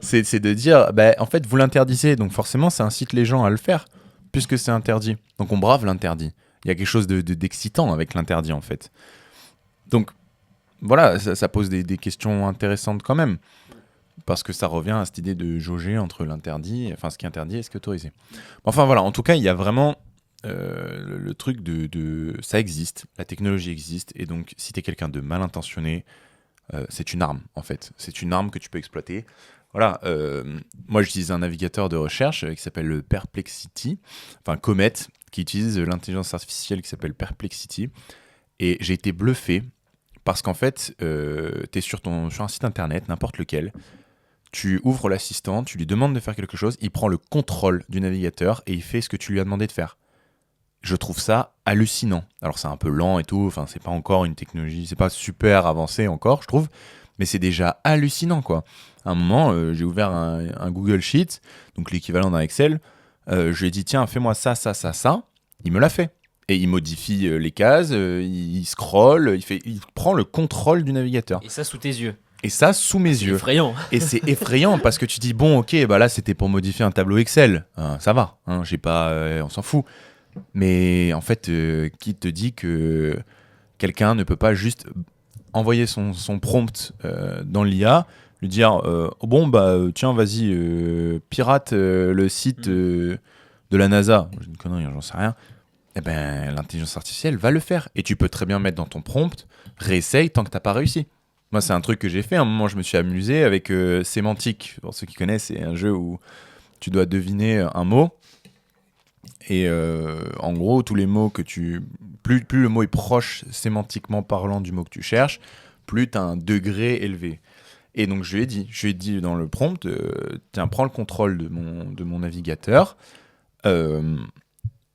c'est de dire, en fait, vous l'interdisez, donc forcément, ça incite les gens à le faire, puisque c'est interdit. Donc on brave l'interdit. Il y a quelque chose d'excitant avec l'interdit, en fait. Donc, voilà, ça pose des questions intéressantes quand même. Parce que ça revient à cette idée de jauger entre l'interdit, enfin, ce qui est interdit et ce qui est autorisé. Enfin, voilà, en tout cas, il y a vraiment... le truc ça existe, la technologie existe, et donc si t'es quelqu'un de mal intentionné, c'est une arme en fait, c'est une arme que tu peux exploiter. Voilà, moi j'utilise un navigateur de recherche qui s'appelle le Perplexity, enfin Comet, qui utilise l'intelligence artificielle qui s'appelle Perplexity, et j'ai été bluffé parce qu'en fait t'es sur un site internet, n'importe lequel, tu ouvres l'assistant, tu lui demandes de faire quelque chose, il prend le contrôle du navigateur et il fait ce que tu lui as demandé de faire. Je trouve ça hallucinant. Alors c'est un peu lent et tout, enfin c'est pas encore une technologie, c'est pas super avancé encore, je trouve, mais c'est déjà hallucinant quoi. À un moment, j'ai ouvert un Google Sheet, donc l'équivalent d'un Excel, je lui ai dit tiens, fais-moi ça, il me l'a fait. Et il modifie les cases, il scrolle, il prend le contrôle du navigateur. Et ça sous tes yeux. Et ça sous mes yeux. Effrayant. Et c'est effrayant parce que tu dis bon ok, là c'était pour modifier un tableau Excel, ça va, j'ai pas, on s'en fout. Mais en fait, qui te dit que quelqu'un ne peut pas juste envoyer son prompt dans l'IA, lui dire tiens, vas-y, pirate le site de la NASA. J'ai une connerie, j'en sais rien. Eh ben, l'intelligence artificielle va le faire. Et tu peux très bien mettre dans ton prompt, réessaye tant que t'as pas réussi. Moi, c'est un truc que j'ai fait. À un moment, je me suis amusé avec Sémantique. Pour ceux qui connaissent, c'est un jeu où tu dois deviner un mot. Et en gros, tous les mots que plus le mot est proche sémantiquement parlant du mot que tu cherches, plus tu as un degré élevé. Et donc je lui ai dit dans le prompt, tiens, prends le contrôle de mon navigateur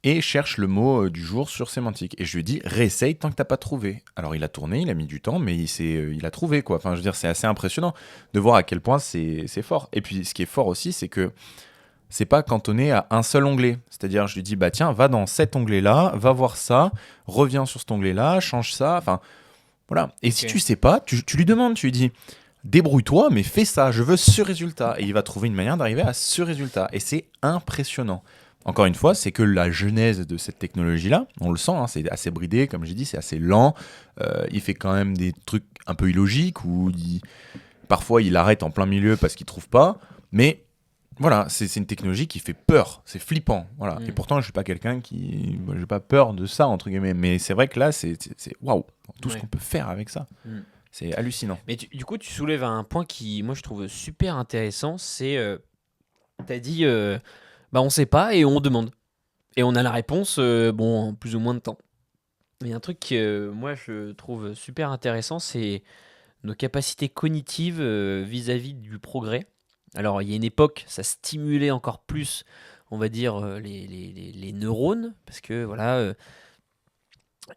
et cherche le mot du jour sur sémantique. Et je lui ai dit, réessaye tant que t'as pas trouvé. Alors il a tourné, il a mis du temps, mais il a trouvé, quoi. Enfin, je veux dire, c'est assez impressionnant de voir à quel point c'est fort. Et puis ce qui est fort aussi, c'est que c'est pas cantonné à un seul onglet. C'est-à-dire, je lui dis, bah tiens, va dans cet onglet-là, va voir ça, reviens sur cet onglet-là, change ça, enfin, voilà. Et si tu sais pas, tu lui demandes, tu lui dis, débrouille-toi, mais fais ça, je veux ce résultat. Et il va trouver une manière d'arriver à ce résultat. Et c'est impressionnant. Encore une fois, c'est que la genèse de cette technologie-là, on le sent, hein, c'est assez bridé, comme j'ai dit, c'est assez lent. Il fait quand même des trucs un peu illogiques, ou parfois il arrête en plein milieu parce qu'il trouve pas, mais voilà, c'est une technologie qui fait peur, c'est flippant. Voilà. Et pourtant, je suis pas quelqu'un qui. J'ai pas peur de ça, entre guillemets. Mais c'est vrai que là, c'est waouh, tout ce qu'on peut faire avec ça. C'est hallucinant. Mais du coup, tu soulèves un point qui, moi, je trouve super intéressant. C'est. Tu as dit, bah, on sait pas et on demande. Et on a la réponse, en plus ou moins de temps. Mais un truc que moi, je trouve super intéressant, c'est nos capacités cognitives vis-à-vis du progrès. Alors, il y a une époque, ça stimulait encore plus, on va dire, les neurones, parce que voilà,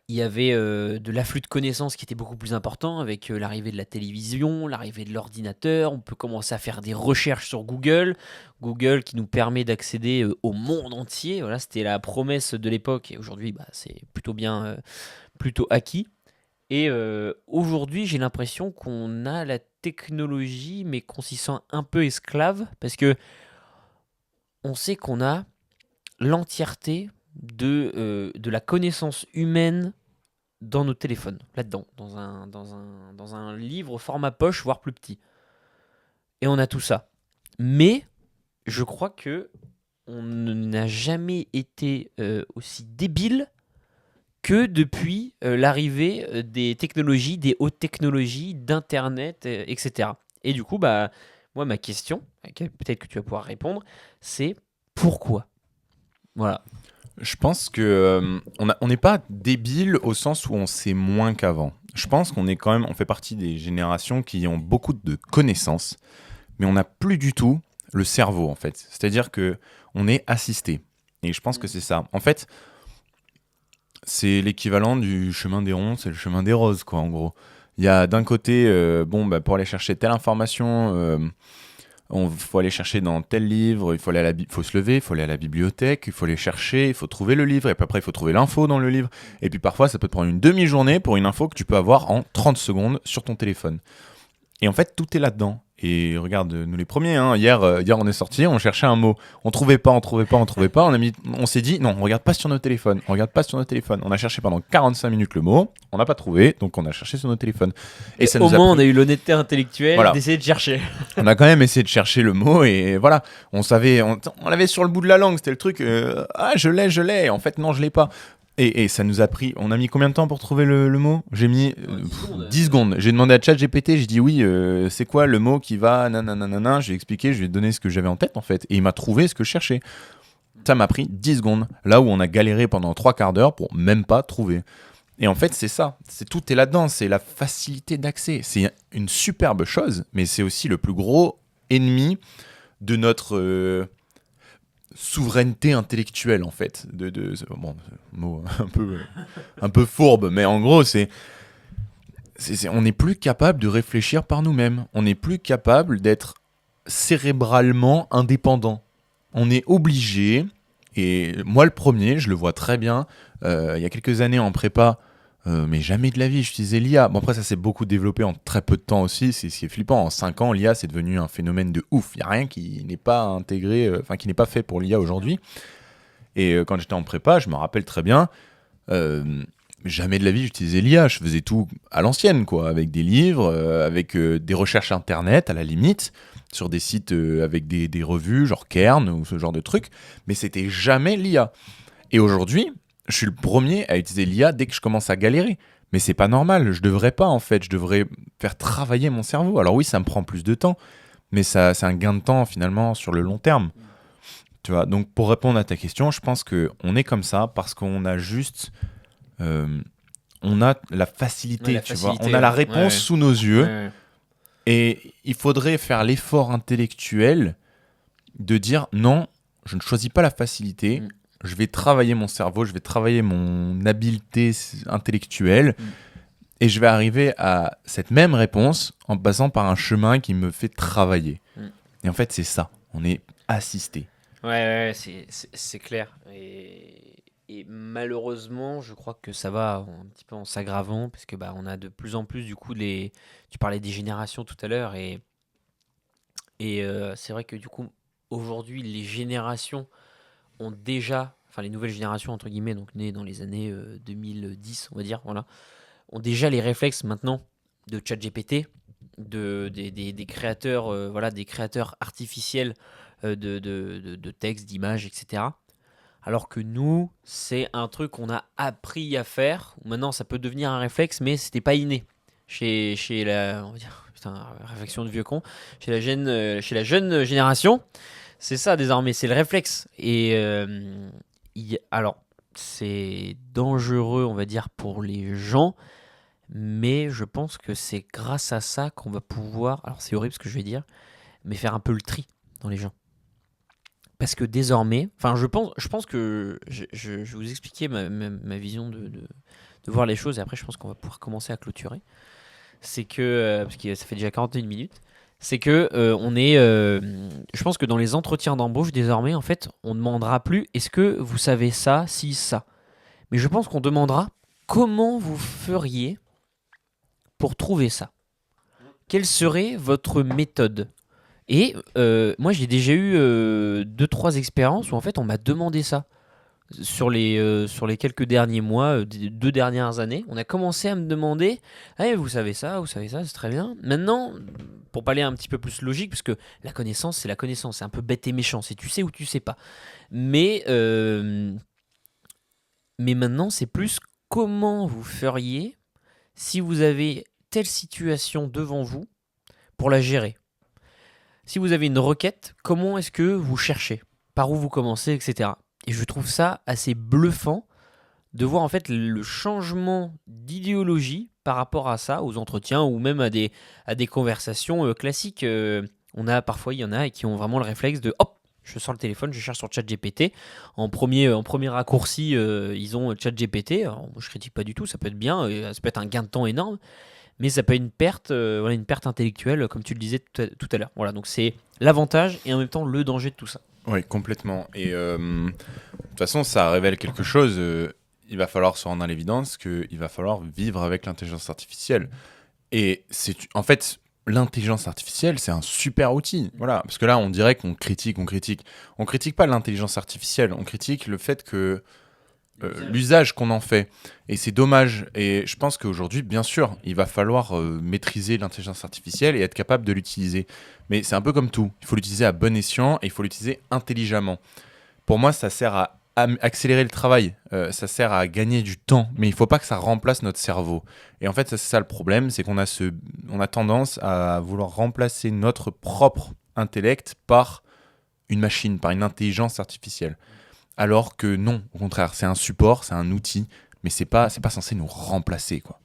il y avait de l'afflux de connaissances qui était beaucoup plus important avec l'arrivée de la télévision, l'arrivée de l'ordinateur. On peut commencer à faire des recherches sur Google. Google qui nous permet d'accéder au monde entier. Voilà, c'était la promesse de l'époque et aujourd'hui, bah, c'est plutôt bien, plutôt acquis. Et aujourd'hui, j'ai l'impression qu'on a la technologie, mais qu'on s'y sent un peu esclave, parce que on sait qu'on a l'entièreté de la connaissance humaine dans nos téléphones, là-dedans, dans un livre format poche, voire plus petit. Et on a tout ça. Mais je crois que on n'a jamais été aussi débile que depuis l'arrivée des technologies, des hautes technologies, d'Internet, etc. Et du coup, bah, moi, ma question, peut-être que tu vas pouvoir répondre, c'est pourquoi ? Voilà. Je pense que on n'est pas débile au sens où on sait moins qu'avant. Je pense qu'on est quand même, on fait partie des générations qui ont beaucoup de connaissances, mais on n'a plus du tout le cerveau, en fait. C'est-à-dire que on est assisté. Et je pense que c'est ça. En fait, c'est l'équivalent du chemin des ronds, c'est le chemin des roses, quoi, en gros. Il y a d'un côté, pour aller chercher telle information, faut aller chercher dans tel livre, faut se lever, il faut aller à la bibliothèque, il faut aller chercher, il faut trouver le livre, et puis après, il faut trouver l'info dans le livre. Et puis parfois, ça peut te prendre une demi-journée pour une info que tu peux avoir en 30 secondes sur ton téléphone. Et en fait, tout est là-dedans. Et regarde, nous les premiers, hein, hier on est sortis, on cherchait un mot. On trouvait pas. On s'est dit, non, on regarde pas sur nos téléphones. On a cherché pendant 45 minutes le mot, on n'a pas trouvé, donc on a cherché sur nos téléphones. Et au moins, on a eu l'honnêteté intellectuelle d'essayer de chercher. On a quand même essayé de chercher le mot, et voilà. On savait, on l'avait sur le bout de la langue, c'était le truc, je l'ai. En fait, non, je l'ai pas. Et ça nous a pris, on a mis combien de temps pour trouver le mot ? J'ai mis 10 secondes. J'ai demandé à ChatGPT, j'ai dit oui, c'est quoi le mot qui va, nanana, j'ai expliqué, je lui ai donné ce que j'avais en tête en fait. Et il m'a trouvé ce que je cherchais. Ça m'a pris 10 secondes. Là où on a galéré pendant 3 quarts d'heure pour même pas trouver. Et en fait, c'est ça. Tout est là-dedans. C'est la facilité d'accès. C'est une superbe chose, mais c'est aussi le plus gros ennemi de notre... souveraineté intellectuelle en fait mot un peu fourbe, mais en gros c'est on n'est plus capable de réfléchir par nous-mêmes, on n'est plus capable d'être cérébralement indépendant, on est obligé, et moi le premier, je le vois très bien, il y a quelques années en prépa, mais jamais de la vie j'utilisais l'IA. Bon, après ça s'est beaucoup développé en très peu de temps aussi, c'est ce qui est flippant. En 5 ans, l'IA c'est devenu un phénomène de ouf. Il n'y a rien qui n'est pas intégré, qui n'est pas fait pour l'IA aujourd'hui. Et quand j'étais en prépa, je me rappelle très bien, jamais de la vie j'utilisais l'IA. Je faisais tout à l'ancienne, quoi, avec des livres, avec des recherches internet à la limite, sur des sites avec des revues, genre Kern ou ce genre de trucs, mais c'était jamais l'IA. Et aujourd'hui, je suis le premier à utiliser l'IA dès que je commence à galérer. Mais c'est pas normal, je devrais pas en fait, je devrais faire travailler mon cerveau. Alors oui, ça me prend plus de temps, mais c'est un gain de temps finalement sur le long terme. Tu vois, donc pour répondre à ta question, je pense qu'on est comme ça parce qu'on a juste... on a la facilité, Ouais, la tu vois. facilité, On a la ouais. réponse Ouais. sous nos yeux. Ouais. Et il faudrait faire l'effort intellectuel de dire non, je ne choisis pas la facilité, Mm. je vais travailler mon cerveau, je vais travailler mon habileté intellectuelle et je vais arriver à cette même réponse en passant par un chemin qui me fait travailler. Mm. Et en fait, c'est ça, on est assisté. Ouais, c'est clair. Et malheureusement, je crois que ça va un petit peu en s'aggravant parce que on a de plus en plus du coup tu parlais des générations tout à l'heure et c'est vrai que du coup aujourd'hui les générations ont déjà, enfin les nouvelles générations entre guillemets, donc nées dans les années 2010 on va dire, voilà, ont déjà les réflexes maintenant de ChatGPT, des créateurs, voilà, des créateurs artificiels de textes, d'images, etc. Alors que nous, c'est un truc qu'on a appris à faire. Maintenant, ça peut devenir un réflexe, mais c'était pas inné. Chez la, on va dire, putain, réflexion de vieux con. Chez la jeune génération, c'est ça désormais, c'est le réflexe. Et alors, c'est dangereux, on va dire, pour les gens, mais je pense que c'est grâce à ça qu'on va pouvoir, alors c'est horrible ce que je vais dire, mais faire un peu le tri dans les gens. Parce que désormais, enfin je pense que je vais vous expliquer ma vision de voir les choses et après je pense qu'on va pouvoir commencer à clôturer. C'est que, parce que ça fait déjà 41 minutes, c'est que je pense que dans les entretiens d'embauche désormais, en fait, on ne demandera plus est-ce que vous savez ça, si, ça. Mais je pense qu'on demandera comment vous feriez pour trouver ça. Quelle serait votre méthode ? Et moi, j'ai déjà eu 2-3 expériences où en fait, on m'a demandé ça. Sur les quelques derniers mois, 2 dernières années, on a commencé à me demander vous savez ça, c'est très bien. Maintenant, pour parler un petit peu plus logique, parce que la connaissance, c'est la connaissance, c'est un peu bête et méchant, c'est tu sais ou tu sais pas. Mais maintenant, c'est plus comment vous feriez si vous avez telle situation devant vous pour la gérer. Si vous avez une requête, comment est-ce que vous cherchez ? Par où vous commencez, etc. Et je trouve ça assez bluffant de voir en fait le changement d'idéologie par rapport à ça, aux entretiens ou même à des conversations classiques. Il y en a qui ont vraiment le réflexe de hop, je sors le téléphone, je cherche sur ChatGPT. En premier raccourci, ils ont ChatGPT. Alors, moi, je critique pas du tout, ça peut être bien, ça peut être un gain de temps énorme. Mais ça peut être une perte intellectuelle, comme tu le disais tout à l'heure. Voilà, donc c'est l'avantage et en même temps le danger de tout ça. Oui, complètement. Et de toute façon, ça révèle quelque chose. Il va falloir se rendre à l'évidence qu'il va falloir vivre avec l'intelligence artificielle. Et en fait, l'intelligence artificielle, c'est un super outil. Voilà, parce que là, on dirait qu'on critique. On critique pas l'intelligence artificielle, on critique le fait que l'usage qu'on en fait. Et c'est dommage. Et je pense qu'aujourd'hui, bien sûr, il va falloir maîtriser l'intelligence artificielle et être capable de l'utiliser. Mais c'est un peu comme tout. Il faut l'utiliser à bon escient et il faut l'utiliser intelligemment. Pour moi, ça sert à accélérer le travail. Ça sert à gagner du temps. Mais il ne faut pas que ça remplace notre cerveau. Et en fait, c'est ça le problème. C'est qu'on a tendance à vouloir remplacer notre propre intellect par une machine, par une intelligence artificielle. Alors que non, au contraire, c'est un support, c'est un outil, mais c'est pas censé nous remplacer, quoi.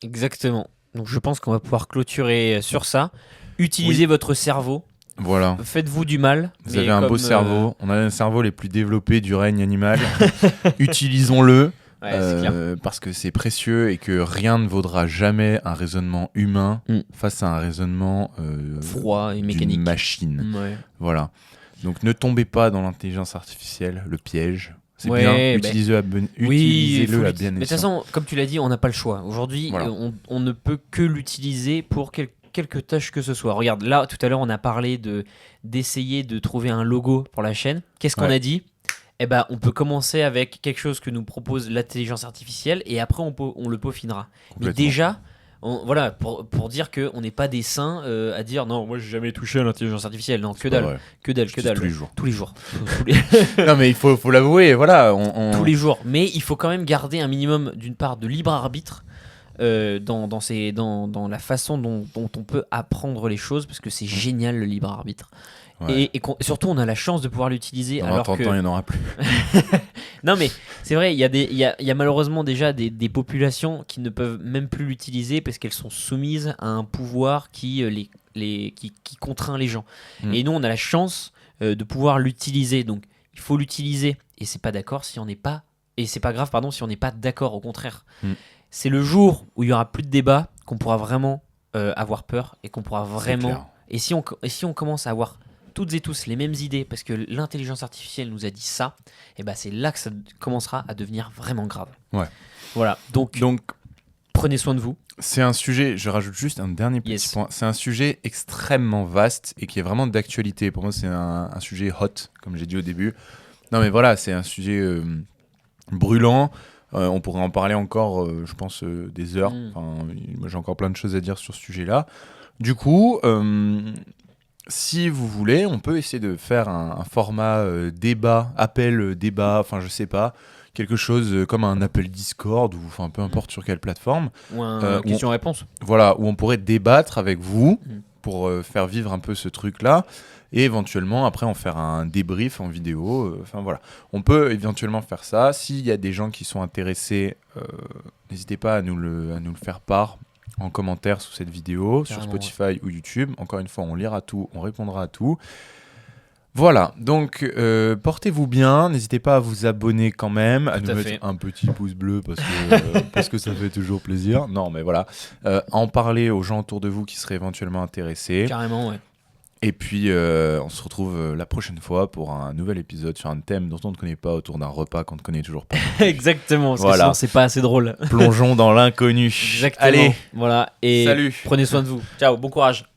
Exactement. Donc je pense qu'on va pouvoir clôturer sur ça. Utilisez votre cerveau. Voilà. Faites-vous du mal. Vous avez un beau cerveau. On a un cerveau les plus développés du règne animal. Utilisons-le. Ouais, c'est clair. Parce que c'est précieux et que rien ne vaudra jamais un raisonnement humain face à un raisonnement froid et mécanique. d'une machine. Ouais. Voilà. Donc ne tombez pas dans l'intelligence artificielle, le piège. C'est Ouais, bien, utilisez-le à bien Mais de toute façon, comme tu l'as dit, on n'a pas le choix. Aujourd'hui, Voilà. on ne peut que l'utiliser pour quelques tâches que ce soit. Regarde, là, tout à l'heure, on a parlé d'essayer de trouver un logo pour la chaîne. Qu'est-ce qu'on a dit ? On peut commencer avec quelque chose que nous propose l'intelligence artificielle et après, on le peaufinera. Mais déjà... voilà, pour dire qu'on n'est pas des saints à dire non, moi j'ai jamais touché à l'intelligence artificielle. Non, que dalle. Tous les jours. Tous les jours. Non, mais il faut l'avouer, voilà. Tous les jours. Mais il faut quand même garder un minimum, d'une part, de libre arbitre dans la façon dont on peut apprendre les choses, parce que c'est génial le libre arbitre. Ouais. Et surtout, on a la chance de pouvoir l'utiliser. Dans Alors 30 que... ans, il n'y en aura plus. Non, mais c'est vrai, il y a malheureusement déjà des populations qui ne peuvent même plus l'utiliser parce qu'elles sont soumises à un pouvoir qui contraint les gens. Et nous, on a la chance de pouvoir l'utiliser. Donc, il faut l'utiliser. Et c'est pas d'accord si on n'est pas. Et c'est pas grave, pardon, si on n'est pas d'accord. Au contraire, c'est le jour où il y aura plus de débat qu'on pourra vraiment avoir peur et qu'on pourra vraiment. Et si on commence à avoir toutes et tous les mêmes idées parce que l'intelligence artificielle nous a dit ça, et ben c'est là que ça commencera à devenir vraiment grave. Ouais. Voilà. Donc prenez soin de vous. C'est un sujet, je rajoute juste un dernier petit point, c'est un sujet extrêmement vaste et qui est vraiment d'actualité. Pour moi, c'est un sujet hot, comme j'ai dit au début. Non mais voilà, c'est un sujet brûlant. On pourrait en parler encore, je pense, des heures. Enfin, moi, j'ai encore plein de choses à dire sur ce sujet-là. Du coup, si vous voulez, on peut essayer de faire un format débat, appel débat, enfin je sais pas, quelque chose comme un appel Discord ou enfin peu importe sur quelle plateforme. Ou un question-réponse. Voilà, où on pourrait débattre avec vous pour faire vivre un peu ce truc-là et éventuellement après en faire un débrief en vidéo. Enfin voilà, on peut éventuellement faire ça. S'il y a des gens qui sont intéressés, n'hésitez pas à nous le faire part en commentaire sous cette vidéo, sur Spotify ou YouTube. Encore une fois, on lira tout, on répondra à tout. Voilà, donc portez-vous bien, n'hésitez pas à vous abonner quand même, à nous mettre un petit pouce bleu parce que ça fait toujours plaisir. Non, mais voilà, en parler aux gens autour de vous qui seraient éventuellement intéressés. Carrément, ouais. Et puis, on se retrouve la prochaine fois pour un nouvel épisode sur un thème dont on ne connaît pas, autour d'un repas qu'on ne connaît toujours pas. Exactement, parce que sinon c'est pas assez drôle. Plongeons dans l'inconnu. Exactement. Allez, voilà. Et salut. Prenez soin de vous. Ciao, bon courage.